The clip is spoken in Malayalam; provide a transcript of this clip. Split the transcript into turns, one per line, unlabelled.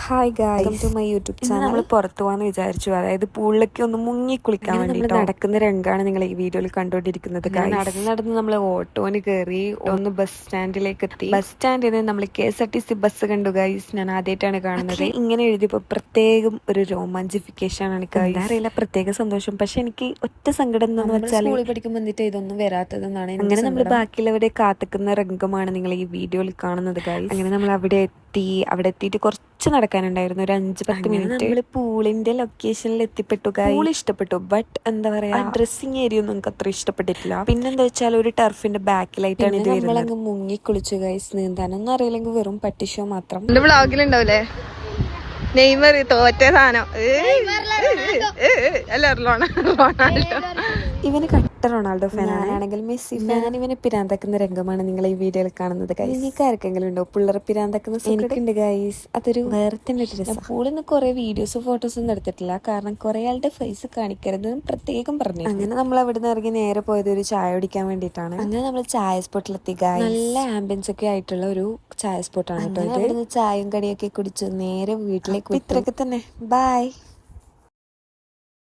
Hi guys, welcome to my YouTube channel. നമ്മൾ പുറത്തു പോകാന്ന് വിചാരിച്ചു, അതായത് പൂളിലേക്ക് ഒന്ന് മുങ്ങി കുളിക്കാൻ വേണ്ടി നടക്കുന്ന രംഗമാണ് നിങ്ങൾ ഈ വീഡിയോയിൽ കണ്ടുകൊണ്ടിരിക്കുന്നത്. നടന്ന് നമ്മൾ ഓട്ടോന് കയറി ഒന്ന് ബസ് സ്റ്റാൻഡിലേക്ക് എത്തി. ബസ് സ്റ്റാൻഡിൽ നിന്ന് നമ്മൾ KSRTC ബസ് കണ്ടു ഗൈസ്. ഞാൻ ആദ്യമായിട്ടാണ് കാണുന്നത്. ഇങ്ങനെ എഴുതിയപ്പോൾ പ്രത്യേകം ഒരു രോമാഞ്ചിഫിക്കേഷൻ ആണ് ഗൈസ്. അറിയില്ല, പ്രത്യേക സന്തോഷം. പക്ഷെ എനിക്ക് ഒറ്റ സങ്കടം എന്ന് വെച്ചാൽ സ്കൂളിൽ പഠിക്കുമ്പോൾ എന്നിട്ട് ഇതൊന്നും വരാത്തതെന്നാണ്. അങ്ങനെ നമ്മൾ ബാക്കിയുള്ളവരെ കാത്തുക്കുന്ന രംഗമാണ് നിങ്ങൾ ഈ വീഡിയോയിൽ കാണുന്നത് ഗൈസ്. അങ്ങനെ നമ്മൾ അവിടെ എത്തിയിട്ട് കുറച്ച് നടക്കാനുണ്ടായിരുന്നു, ഒരു 5-10 മിനിറ്റ്. നമ്മൾ പൂളിന്റെ ലൊക്കേഷനിൽ എത്തിപ്പെട്ടു. പൂൾ ഇഷ്ടപ്പെട്ടു, ബട്ട് എന്താ പറയാ, ഡ്രസ്സിങ് ഏരിയ ഒന്നും നമുക്ക് അത്ര ഇഷ്ടപ്പെട്ടിട്ടില്ല. പിന്നെന്താ വെച്ചാൽ ഒരു ടർഫിന്റെ ബാക്കിലായിട്ടാണ് ഇത് വരുന്നത്. നമ്മളങ്ങ് മുങ്ങി കുളിച്ചു ഗൈസ്. നീന്താനൊന്നും അറിയില്ലെങ്കിൽ വെറും പട്ടിഷോ മാത്രം.
എന്റെ വ്ളോഗിലുണ്ടാവൂലേ നെയ്മർ തോറ്റ സാധനം റൊണാൾഡോ.
ഇവന് കട്ട റൊണാൾഡോ ഫാനാണ്, ആണെങ്കിൽ മെസ്സി ഫാൻ. ഇവനെ പിരാന്താക്കുന്ന രംഗമാണ് നിങ്ങൾ ഈ വീഡിയോയിൽ കാണുന്നത് ഗൈസ്. നിങ്ങൾക്ക് ആർക്കെങ്കിലും ഉണ്ടോ പിള്ളേരെ പിരാന്താക്കുന്ന? എനിക്കുണ്ട് ഗൈസ്. അതൊരു വേറെ തന്നെ ഒരു രസം. പൂളിൽ നിന്ന് കുറെ വീഡിയോസും ഫോട്ടോസും ഒന്നും എടുത്തിട്ടില്ല, കാരണം കുറെ ആളുടെ ഫേസ് കാണിക്കരുത് പ്രത്യേകം പറഞ്ഞു. അങ്ങനെ നമ്മൾ അവിടെ നിന്ന് ഇറങ്ങി നേരെ പോയത് ഒരു ചായ കുടിക്കാൻ വേണ്ടിയിട്ടാണ്. അങ്ങനെ നമ്മൾ ചായ സ്പോട്ടിലെത്തി ഗൈസ്. നല്ല ആംബിയൻസ് ഒക്കെ ആയിട്ടുള്ള ഒരു ചായ സ്പോട്ടാണ് കേട്ടോ. അവിടുന്ന് ചായയും കടിയൊക്കെ കുടിച്ച് നേരെ വീട്ടിലേക്ക്. ഇത്രയൊക്കെ തന്നെ. ബൈ.